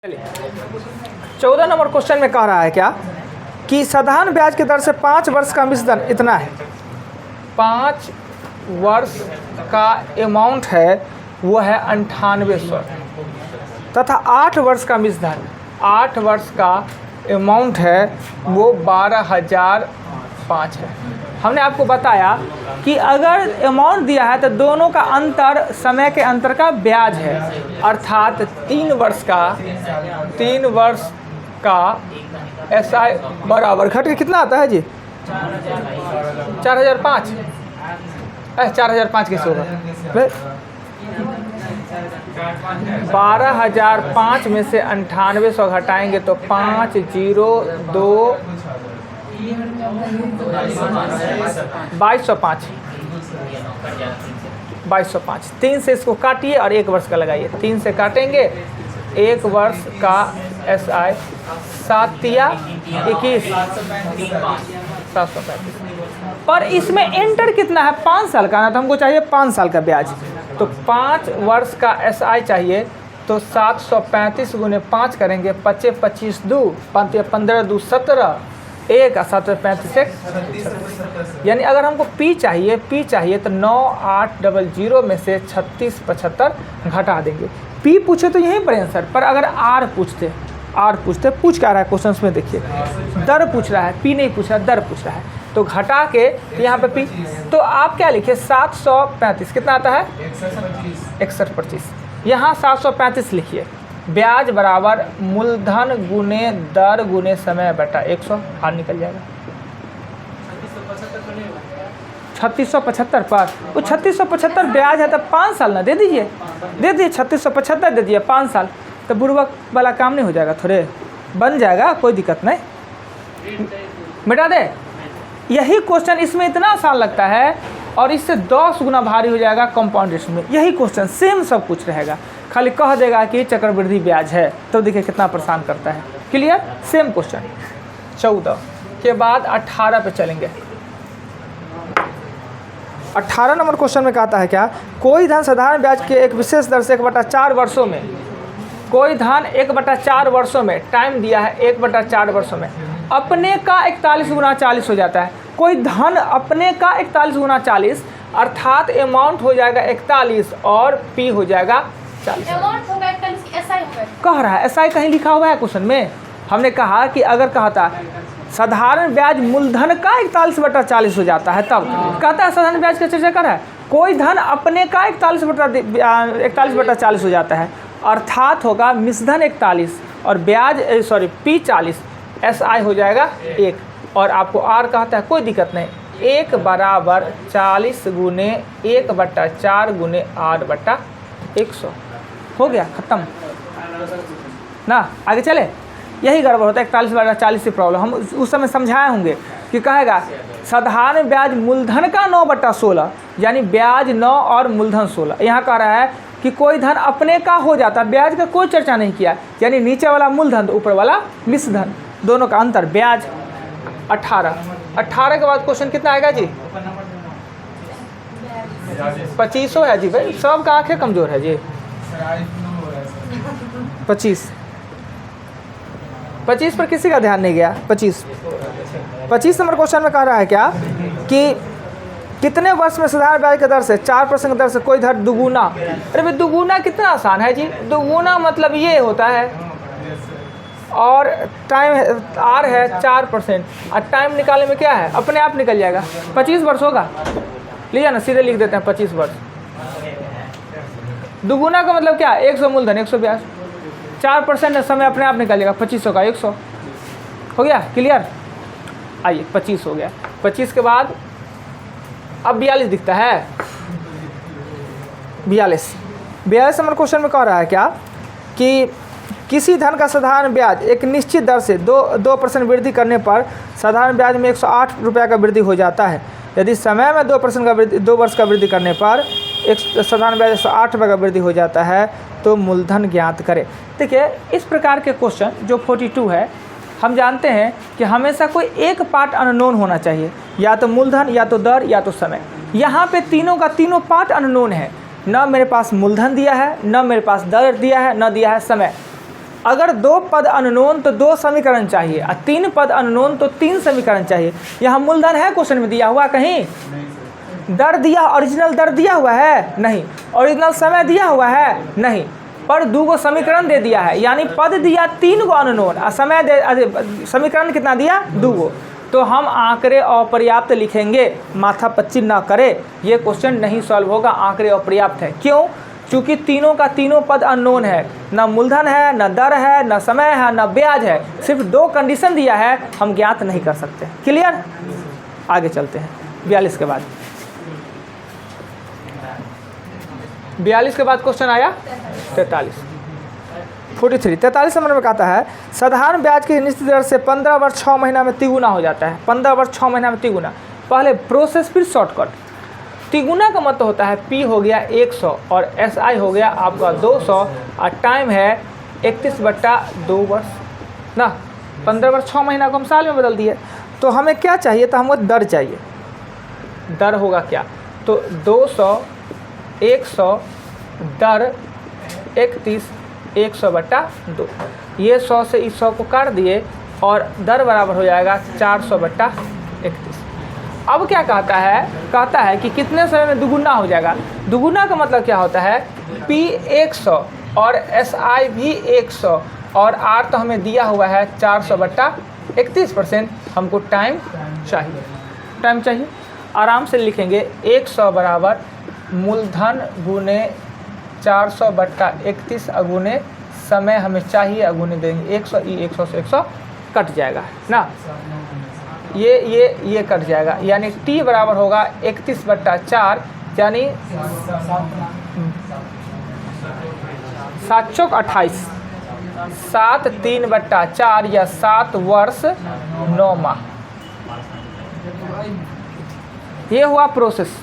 14 number question में कह रहा है क्या कि साधारण ब्याज की दर से 5 वर्ष का मिश्रण इतना है। 5 वर्ष का अमाउंट है वो है 9800 तथा 8 वर्ष का मिश्रण 8 वर्ष का अमाउंट है वो 12,005 है। हमने आपको बताया कि अगर अमाउंट दिया है तो दोनों का अंतर समय के अंतर का ब्याज है, अर्थात 3 वर्ष का एसआई बराबर घट के कितना आता है जी 4005। 4005 कैसे होगा? 12,005 में से 9800 घटाएंगे तो 2205। 3 से इसको काटिए और 1 वर्ष का लगाइए। 3 से काटेंगे 1 वर्ष का एसआई 7 या 21 735। पर इसमें इंटर कितना है 5 साल का ना, तो हमको चाहिए 5 साल का ब्याज। तो 5 वर्ष का एसआई चाहिए तो 735 गुने 5 करेंगे 25 25 2 15 2 17 1 735 यानी अगर हमको पी चाहिए तो 9800 में से 3675 घटा देंगे। पी पूछे तो यहीं पर आंसर, पर अगर आर पूछते पूछ क्या रहा है क्वेश्चन में, देखिए दर पूछ रहा है, पी नहीं पूछ रहा है, दर पूछ रहा है। तो घटा के यहाँ पे पी, तो आप क्या लिखिए 735 कितना आता है 6125। यहाँ 735 लिखिए। ब्याज बराबर मूलधन गुने दर गुने समय बटा 100, हार निकल जाएगा 3675 पर। वो 3675 ब्याज है तो 5 साल ना दे दीजिए 3675 दे दिए 5 साल, तो बुर्बक वाला काम नहीं हो जाएगा, थोड़े बन जाएगा, कोई दिक्कत नहीं, मिटा दे। यही क्वेश्चन इसमें इतना आसान लगता है और इससे 10 गुना भारी हो जाएगा कंपाउंडेशन में। यही क्वेश्चन सेम सब कुछ रहेगा, खाली कह देगा कि चक्रवृद्धि ब्याज है, तो देखिए कितना परेशान करता है। क्लियर? Same question. 14 के बाद 18 पे चलेंगे। 18 नंबर क्वेश्चन में कहता है क्या, कोई धन साधारण ब्याज के एक विशेष दर से 1/4 वर्षों में, कोई धन 1/4 वर्षों में, टाइम दिया है 1/4 वर्षों में अपने का 41 गुना 40 हो जाता है। कोई धन अपने का 41 गुना 40 अर्थात अमाउंट हो जाएगा 41 और पी हो जाएगा 40। कह रहा है एसआई कहीं लिखा हुआ है क्वेश्चन में। हमने कहा कि अगर कहता साधारण ब्याज मूलधन का 41/40 हो जाता है, तब कहता है साधारण ब्याज का चर्चा कर रहा है। कोई धन अपने का 41/40 हो जाता है अर्थात होगा मिश्रधन 41 और ब्याज पी 40, एसआई हो जाएगा 1 और आपको आर कहता है, कोई दिक्कत नहीं। 1 बराबर 40 गुने 1/4 गुने R/100 हो गया, ख़त्म ना। आगे चले, यही गड़बड़ होता है 41/40 से प्रॉब्लम। हम उस समय समझाए होंगे कि कहेगा साधारण ब्याज मूलधन का 9/16 यानी ब्याज 9 और मूलधन 16। यहाँ कह रहा है कि कोई धन अपने का हो जाता, ब्याज का कोई चर्चा नहीं किया, यानी नीचे वाला मूलधन तो ऊपर वाला मिश्रधन, दोनों का अंतर ब्याज। 18 के बाद क्वेश्चन कितना आएगा जी 25 है जी। भाई सबका आंखें कमज़ोर है जी। 25 पर किसी का ध्यान नहीं गया। 25 नंबर क्वेश्चन में कह रहा है क्या कि कितने वर्ष में साधारण ब्याज की दर से 4% की दर से कोई धन दुगुना। अरे भाई दुगुना कितना आसान है जी। दुगुना मतलब ये होता है और टाइम आर है 4% और टाइम निकालने में क्या है अपने आप निकल जाएगा। 25 वर्ष होगा, लीजिए ना सीधे लिख देते हैं 25 वर्ष। दुगुना का मतलब क्या है 100 मूलधन 100 ब्याज, 4% है समय अपने आप निकल जाएगा 2500 का 100 हो गया। क्लियर? आइए 25 हो गया। 25 के बाद अब 42 दिखता है। 42 नंबर क्वेश्चन में कह रहा है क्या कि किसी धन का साधारण ब्याज एक निश्चित दर से 2% वृद्धि करने पर साधारण ब्याज में 108 रुपये का वृद्धि हो जाता है। यदि समय में 2% का वृद्धि 2 वर्ष का वृद्धि करने पर एक साधारण ब्याज 108 रुपये का वृद्धि हो जाता है, तो मूलधन ज्ञात करें। देखिए इस प्रकार के क्वेश्चन जो 42 है, हम जानते हैं कि हमेशा कोई एक पार्ट अननोन होना चाहिए, या तो मूलधन या तो दर या तो समय। यहाँ पे तीनों का तीनों पार्ट अननोन है, न मेरे पास मूलधन दिया है, न मेरे पास दर दिया है, न दिया है समय। अगर 2 पद अननोन तो 2 समीकरण चाहिए, और 3 पद अननोन तो 3 समीकरण चाहिए। यहाँ मूलधन है क्वेश्चन में दिया हुआ कहीं? दर दिया, ओरिजिनल दर दिया हुआ है? नहीं। ओरिजिनल समय दिया हुआ है? नहीं। पर 2 गो समीकरण दे दिया है, यानी पद दिया 3 गो अननोन और समय दे, समीकरण कितना दिया? 2 गो। तो हम आंकड़े अपर्याप्त लिखेंगे, माथा पच्ची ना करे, ये क्वेश्चन नहीं सॉल्व होगा, आंकड़े अपर्याप्त है। क्यों? क्योंकि तीनों का तीनों पद अननोन है, ना मूलधन है, ना दर है, ना समय है, ना ब्याज है, सिर्फ 2 कंडीशन दिया है, हम ज्ञात नहीं कर सकते। क्लियर? आगे चलते हैं 42 के बाद। 42 के बाद क्वेश्चन आया 43 नंबर में कहता है साधारण ब्याज की निश्चित दर से 15 वर्ष 6 महीना में तिगुना हो जाता है। 15 वर्ष 6 महीना में तिगुना। पहले प्रोसेस फिर शॉर्टकट। तिगुना का मतलब होता है P हो गया 100 और SI हो गया आपका 200 और टाइम है 31/2 वर्ष ना। 15 वर्ष 6 महीना को हम साल में बदल दिए। तो हमें क्या चाहिए? तो हमको दर चाहिए। दर होगा क्या? तो 200 100 दर 31 100/2। ये 100 से इस 100 को काट दिए और दर बराबर हो जाएगा 400/31। अब क्या कहता है? कहता है कि कितने समय में दुगुना हो जाएगा। दुगुना का मतलब क्या होता है? P 100 और SI भी 100 और R तो हमें दिया हुआ है 400/31%। हमको टाइम चाहिए, टाइम चाहिए। आराम से लिखेंगे 100 बराबर मूलधन गुने 400/31 अगुने समय हमें चाहिए अगुने देंगे 100। 100 से 100 कट जाएगा ना, ये कट जाएगा, यानी T बराबर होगा 31/4, यानी 7 चौक 28, 7 3/4 या 7 वर्ष 9 माह। ये हुआ प्रोसेस।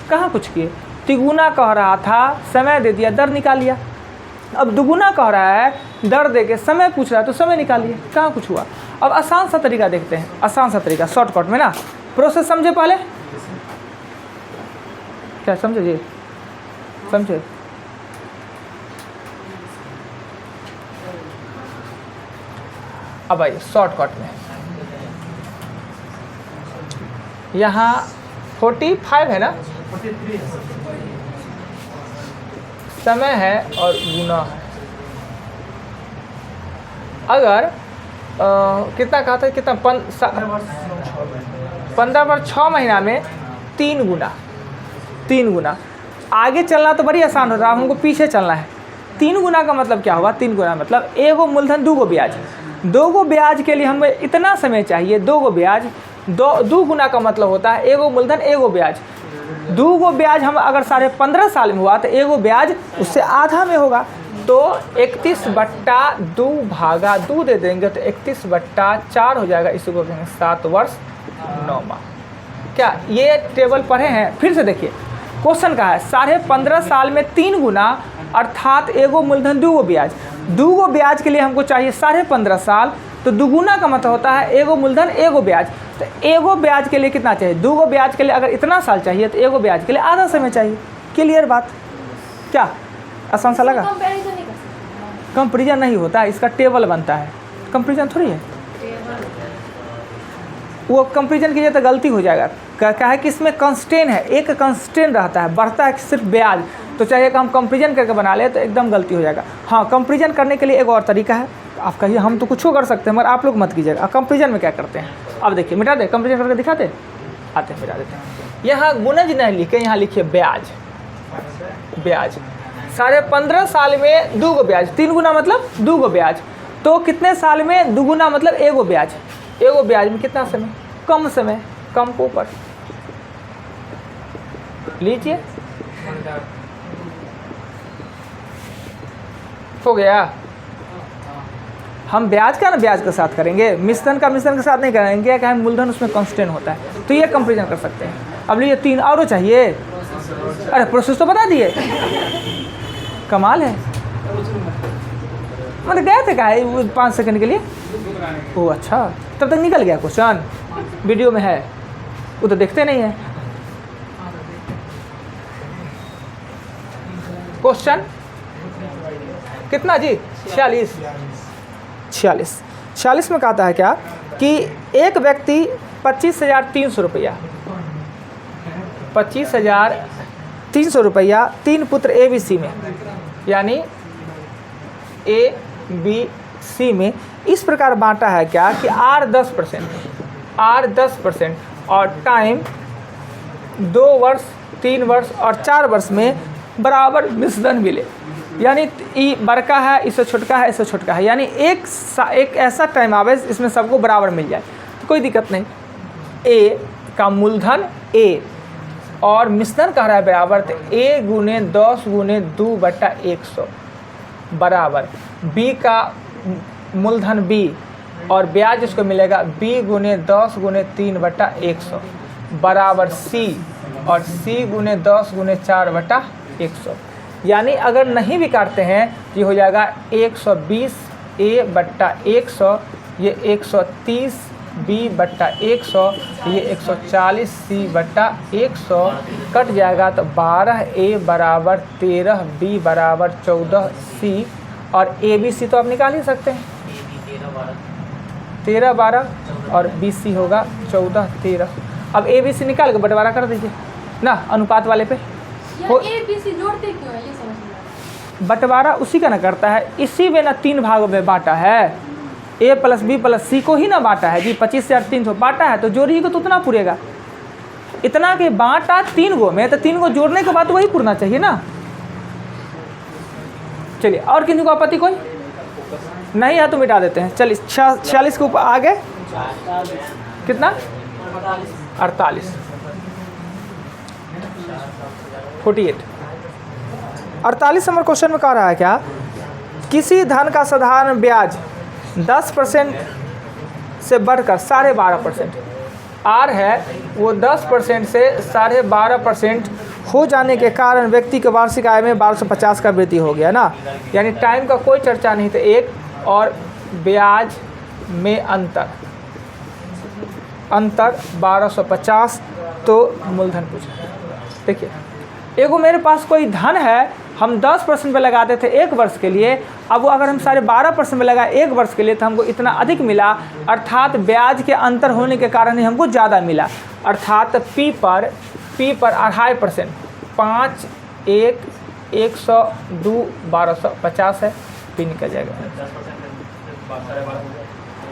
कहाँ कुछ किए? तिगुना कह रहा था, समय दे दिया, दर निकाल लिया। अब दुगुना कह रहा है, दर दे के समय पूछ रहा है तो समय निकालिए। कहाँ कुछ हुआ? अब आसान सा तरीका देखते हैं, आसान सा तरीका शॉर्टकट में ना। प्रोसेस समझे पहले? क्या समझे जी? समझे? अब आइए शॉर्टकट में। यहाँ 45 है ना, समय है और गुना है। अगर कितना कहा था? कितना? 15 वर्ष 6 महीना में 3 गुना। आगे चलना तो बड़ी आसान होता है, हमको पीछे चलना है। 3 गुना का मतलब क्या हुआ? 3 गुना मतलब 1 गो मूलधन 2 गो ब्याज। 2 गो ब्याज के लिए हमें इतना समय चाहिए। 2 गो ब्याज, 2 गुना का मतलब होता है 1 गो मूलधन 1 गो ब्याज। 2 गो ब्याज हम अगर 15.5 साल में हुआ तो 1 गो ब्याज उससे आधा में होगा। तो 31/2 भागा 2 दे देंगे तो 31/4 हो जाएगा। इसी को कहेंगे 7 वर्ष 9 माह। क्या ये टेबल पढ़े हैं? फिर से देखिए क्वेश्चन का है 15.5 साल में 3 गुना अर्थात 1 गो मूलधन 2 गो ब्याज। 2 गो ब्याज के लिए हमको चाहिए 15.5 साल। तो दुगुना का मतलब होता है 1 गो मूलधन 1 गो ब्याज। तो 1 गो ब्याज के लिए कितना चाहिए? 2 गो ब्याज के लिए अगर इतना साल चाहिए तो 1 गो ब्याज के लिए आधा समय चाहिए। क्लियर बात? क्या आसान सा लगा? कंपेरिजन नहीं होता, इसका टेबल बनता है। कंपेरिजन थोड़ी है वो। कंपेरिजन कीजिए तो गलती हो जाएगा। क्या है कि इसमें कंस्टेंट है, एक कंस्टेंट रहता है, बढ़ता है सिर्फ ब्याज। तो चाहिए कि हम कंपेरिजन करके बना ले तो एकदम गलती हो जाएगा। हाँ, कंपेरिजन करने के लिए एक और तरीका है। आप कहिए हम तो कुछ कर सकते हैं, मगर आप लोग मत कीजिएगा। कंपेरिजन में क्या करते हैं? अब देखिए, मिटा दे, कंपेरिजन करके दिखाते आते हैं, मिटा देते हैं। यहाँ गुणज नहीं लिखे, यहाँ लिखिए ब्याज। 15.5 साल में 2 गो ब्याज। 3 गुना मतलब 2 गो ब्याज। तो कितने साल में? 2 गुना मतलब 1 गो ब्याज। 1 गो ब्याज में कितना समय? कम समय, कम को ऊपर लीजिए। हो गया। हम ब्याज का ना ब्याज के साथ करेंगे, मिश्रण का मिश्रण के साथ नहीं करेंगे, क्या है मूलधन उसमें कांस्टेंट होता है। तो ये कंपेरिजन कर सकते हैं। अब लिए 3 और चाहिए। अरे प्रोसेस तो बता दिए, कमाल है। मतलब गए थे क्या 5 सेकंड के लिए? ओह अच्छा, तब तक निकल गया क्वेश्चन। वीडियो में है वो तो देखते नहीं है। क्वेश्चन कितना जी? 46। 46 में कहता है क्या कि एक व्यक्ति 25,300 रुपया 25,300 रुपया 3 पुत्र ABC में, यानी ABC में इस प्रकार बांटा है क्या कि R 10% और टाइम 2 वर्ष 3 वर्ष और 4 वर्ष में बराबर मिश्रण मिले, यानी ई बड़का है इससे छोटका है इससे छोटका है, यानी एक ऐसा टाइम आवे इसमें सबको बराबर मिल जाए तो कोई दिक्कत नहीं। A का मूलधन A और मिश्रण कह रहा है बराबर, तो A गुने 10 गुने 2/100 बराबर B का मूलधन B और ब्याज इसको मिलेगा B गुने 10 गुने 3/100 बराबर C और C गुने 10 गुने 4/100, यानी अगर नहीं भी काटते हैं ये हो जाएगा 120A/100, ये 130B/100, ये 140C/100 कट जाएगा तो 12A बराबर 13B बराबर 14C और ABC तो आप निकाल ही सकते हैं, 13 12 और BC होगा 14 13। अब ABC निकाल के बंटवारा कर दीजिए ना अनुपात वाले पे। ABC जोड़ते क्यों है ये समझ नहीं आ रहा। बंटवारा उसी का ना करता है, इसी में ना 3 भागों में बांटा है, A + B + C को ही ना बांटा है जी, 25,300 बांटा है तो जोड़िएगा तो उतना पूरेगा, इतना के बांटा 3 गो में तो 3 गो जोड़ने के बाद वही पूरना चाहिए ना। चलिए और किसी को आपत्ति कोई नहीं है तो मिटा देते हैं। चलिए 46 के ऊपर आगे कितना 48 48 नंबर क्वेश्चन में कह रहा है क्या किसी धन का साधारण ब्याज 10% से बढ़कर 12.5% R है वो 10% से 12.5% हो जाने के कारण व्यक्ति के वार्षिक आय में 1250 का वृद्धि हो गया ना, यानी टाइम का कोई चर्चा नहीं था एक और ब्याज में अंतर 1250 तो मूलधन पूछा। देखिए एगो मेरे पास कोई धन है, हम 10% पे लगाते थे 1 वर्ष के लिए, अब वो अगर हम 12.5% पे लगाए 1 वर्ष के लिए तो हमको इतना अधिक मिला, अर्थात ब्याज के अंतर होने के कारण ही हमको ज़्यादा मिला, अर्थात P पर 2.5%, 5 1 100 2 1250 है, P निकल जाएगा।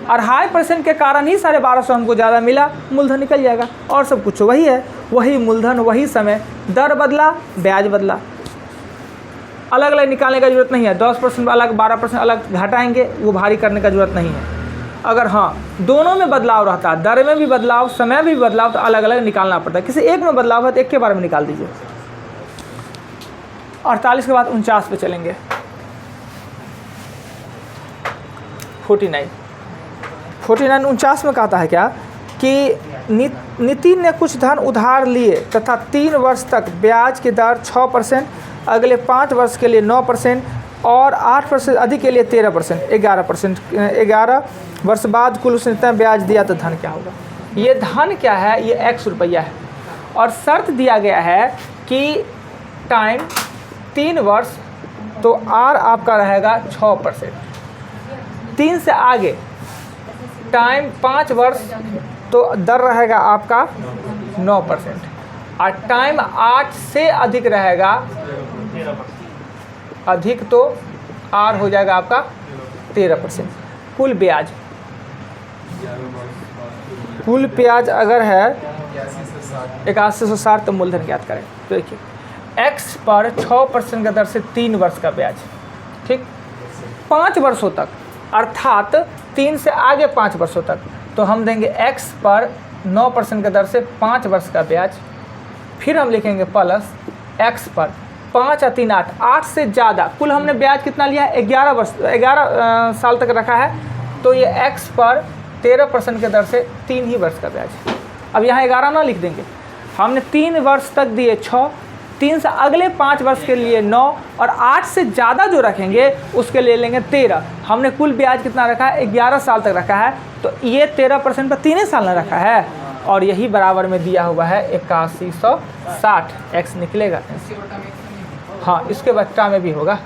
2.5% के कारण ही 1250 हमको ज़्यादा मिला, मूलधन निकल जाएगा और सब कुछ वही है, वही मूलधन वही समय, दर बदला ब्याज बदला, अलग अलग निकालने का जरूरत नहीं है, 10% अलग 12% अलग घटाएंगे वो भारी करने का जरूरत नहीं है। अगर हाँ दोनों में बदलाव रहता है, दर में भी बदलाव समय भी बदलाव तो अलग अलग निकालना पड़ता है, किसी एक में बदलाव है तो एक के बारे में निकाल दीजिए। 48 के बाद 49 पे चलेंगे। 49 49 में कहता है क्या कि नितिन ने कुछ धन उधार लिए तथा 3 वर्ष तक ब्याज की दर 6%, अगले 5 वर्ष के लिए 9% और 8% अधिक के लिए 13%, 11 वर्ष बाद कुल उसने इतना ब्याज दिया तो धन क्या होगा। ये धन क्या है, ये X रुपया है और शर्त दिया गया है कि टाइम 3 वर्ष तो R आपका रहेगा 6%, 3 से आगे टाइम 5 वर्ष तो दर रहेगा आपका 9% और टाइम 8 से अधिक रहेगा, अधिक तो R हो जाएगा आपका 13%। कुल ब्याज अगर है 8160 तो मूलधन ज्ञात करें। तो देखिए X पर 6% की दर से 3 वर्ष का ब्याज, ठीक 5 वर्षों तक, अर्थात 3 से आगे 5 वर्षों तक, तो हम देंगे X पर 9% की दर से 5 वर्ष का ब्याज, फिर हम लिखेंगे प्लस X पर 5 या 3 8 से ज़्यादा, कुल हमने ब्याज कितना लिया है 11 साल तक रखा है, तो ये X पर 13% की दर से 3 ही वर्ष का ब्याज। अब यहाँ 11 ना लिख देंगे, हमने 3 वर्ष तक दिए 6, 3 से अगले 5 वर्ष के लिए 9 और 8 से ज़्यादा जो रखेंगे उसके लिए लेंगे 13। हमने कुल ब्याज कितना रखा है 11 साल तक रखा है, तो ये 13% पर 3 साल ना रखा है और यही बराबर में दिया हुआ है 8160, X निकलेगा। हाँ इसके बट्टा में भी होगा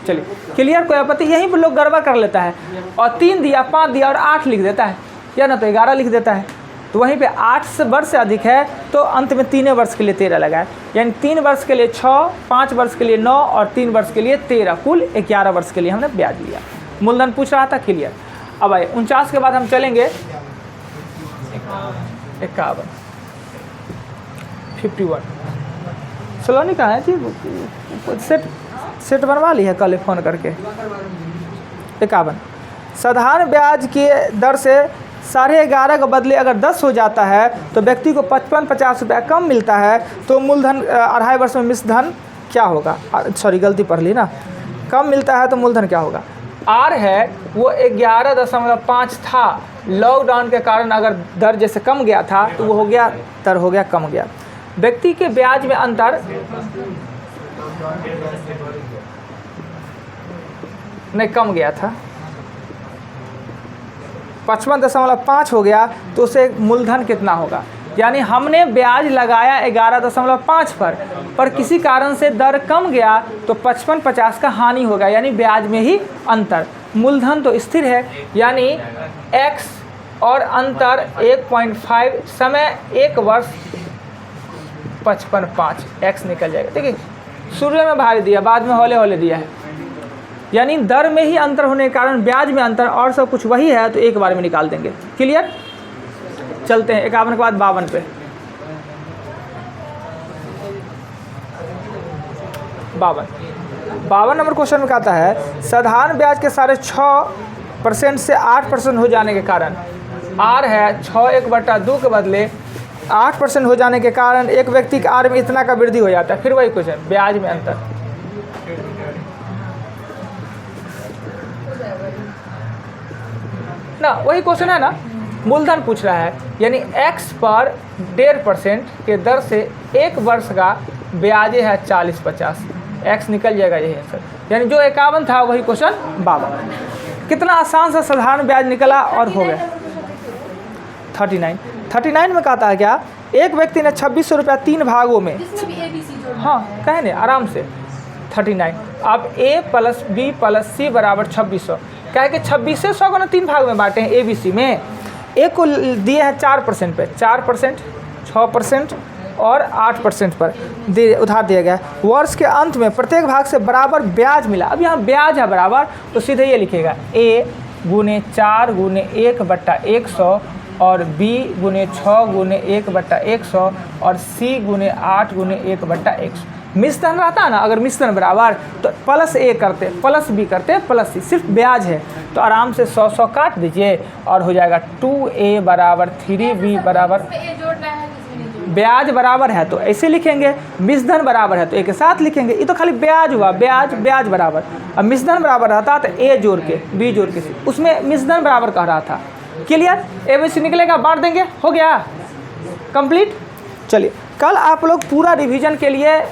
चलिए क्लियर, कोई आपत्ति? यहीं पर लोग गड़बड़ कर लेता है और 3 दिया, 5 दिया और 8 लिख देता है, या ना तो 11 लिख देता है। तो वहीं पे 8 वर्ष से अधिक है तो अंत में 3 वर्ष के लिए 13 लगा है, यानी 3 वर्ष के लिए 6, 5 वर्ष के लिए 9 और 3 वर्ष के लिए 13, कुल 11 वर्ष के लिए हमने ब्याज लिया। मूलधन पूछ रहा था, क्लियर। अब आइए 49 के बाद हम चलेंगे 51, 51। सलोनी कहाँ है जी? सेट बनवा ली है कल फ़ोन करके। 51, साधारण ब्याज की दर से 11.5 के बदले अगर 10 हो जाता है तो व्यक्ति को 55-50 रुपया कम मिलता है, तो मूलधन 2.5 वर्ष में मिश्र धन क्या होगा? सॉरी गलती पढ़ ली ना, कम मिलता है तो मूलधन क्या होगा? आर है वो 11.5 था, लॉकडाउन के कारण अगर दर जैसे कम गया था तो वो हो गया दर हो गया कम गया। व्यक्ति के ब्याज में अंतर नहीं कम गया था, 55.5 हो गया, तो उसे मूलधन कितना होगा? यानी हमने ब्याज लगाया 11.5 पर किसी कारण से दर कम गया तो 55-50 का हानि होगा, यानी ब्याज में ही अंतर। मूलधन तो स्थिर है, यानी x और अंतर 1.5, समय 1 वर्ष 55.5, x निकल जाएगा। देखिए शुरू में भारी दिया, बाद में हौले हौले दिया है, यानी दर में ही अंतर होने के कारण ब्याज में अंतर और सब कुछ वही है, तो एक बार में निकाल देंगे। क्लियर, चलते हैं 51 के बाद 52 पे। 52 नंबर क्वेश्चन में कहता है साधारण ब्याज के 6.5% से 8% हो जाने के कारण, आर है 6/1/2 के बदले 8% हो जाने के कारण एक व्यक्ति के आर में इतना का वृद्धि हो जाता है। फिर वही क्वेश्चन, ब्याज में अंतर। ना वही क्वेश्चन है ना, मूलधन पूछ रहा है, यानी x पर 1.5% के दर से 1 वर्ष का ब्याज है 40-50, x निकल जाएगा यही आंसर, यानी जो 51 था वही क्वेश्चन 52। कितना आसान सा साधारण ब्याज निकला और हो गया। 39 में कहता है क्या, एक व्यक्ति ने 2600 रुपया 3 भागों में, इसमें भी ABC जोड़ना हाँ कहे नहीं आराम से। 39, अब a + b + c = 2600, क्या है कि 2600 को ना 3 भाग में बांटे हैं ABC में। एक को दिए हैं 4% पे, 4%, 6% और 8% पर उधार दिया गया है। वर्ष के अंत में प्रत्येक भाग से बराबर ब्याज मिला। अब यहाँ ब्याज है बराबर, तो सीधे ये लिखेगा a × 4 × 1/100 और b × 6 × 1/100 और c × 8 × 1/100। मिश्रण रहता है ना, अगर मिश्रण बराबर तो प्लस a करते, प्लस b करते, प्लस c, सिर्फ ब्याज है तो आराम से 100 काट दीजिए और हो जाएगा 2a = 3b बराबर, इसमें A जोड़ना है, इसमें नहीं जोड़ना। ब्याज बराबर है तो ऐसे लिखेंगे, मिश्रण बराबर है तो एक साथ लिखेंगे। ये तो खाली ब्याज हुआ, ब्याज बराबर। अब मिश्रण बराबर रहता तो a जोड़ के b जोड़ के c, उसमें मिश्रण बराबर कह रहा था। क्लियर, ABC निकलेगा, बांट देंगे, हो गया कंप्लीट। चलिए कल आप लोग पूरा रिवीजन के लिए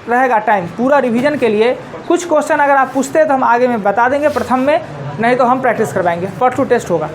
रहेगा टाइम, पूरा रिवीजन के लिए कुछ क्वेश्चन अगर आप पूछते हैं तो हम आगे में बता देंगे प्रथम में, नहीं तो हम प्रैक्टिस करवाएंगे, परसों टेस्ट होगा।